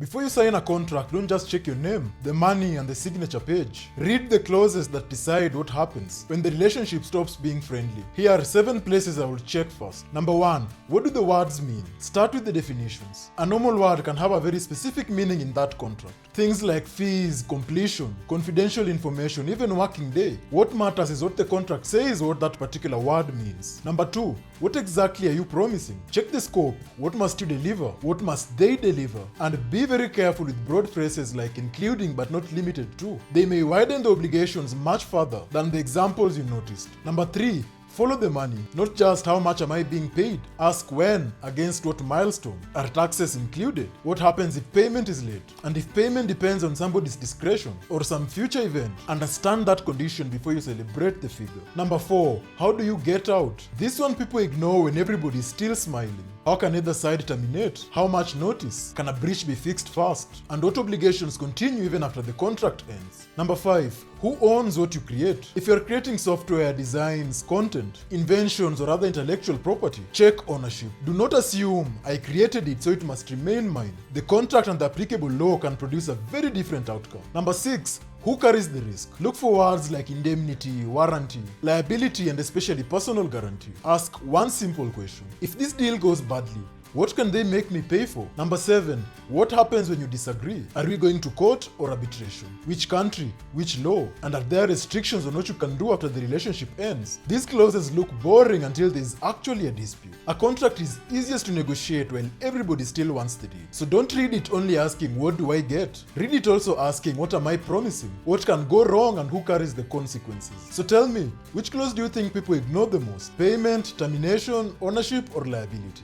Before you sign a contract, don't just check your name, the money, and the signature page. Read the clauses that decide what happens when the relationship stops being friendly. Here are 7 places I will check first. Number 1. What do the words mean? Start with the definitions. A normal word can have a very specific meaning in that contract. Things like fees, completion, confidential information, even working day. What matters is what the contract says what that particular word means. Number 2. What exactly are you promising? Check the scope. What must you deliver? What must they deliver? And be very careful with broad phrases like including but not limited to. They may widen the obligations much further than the examples you noticed. Number 3. Follow the money, not just how much am I being paid. Ask when, against what milestone. Are taxes included? What happens if payment is late? And if payment depends on somebody's discretion or some future event, understand that condition before you celebrate the figure. Number 4, how do you get out? This one people ignore when everybody is still smiling. How can either side terminate? How much notice? Can a breach be fixed fast? And what obligations continue even after the contract ends? Number 5, who owns what you create? If you're creating software, designs, content, inventions, or other intellectual property, check ownership. Do not assume I created it so it must remain mine. The contract and the applicable law can produce a very different outcome. Number 6, who carries the risk? Look for words like indemnity, warranty, liability, and especially personal guarantee. Ask one simple question. If this deal goes badly, what can they make me pay for? Number 7, what happens when you disagree? Are we going to court or arbitration? Which country? Which law? And are there restrictions on what you can do after the relationship ends? These clauses look boring until there is actually a dispute. A contract is easiest to negotiate when everybody still wants the deal. So don't read it only asking, what do I get? Read it also asking, what am I promising? What can go wrong and who carries the consequences? So tell me, which clause do you think people ignore the most? Payment, termination, ownership, or liability?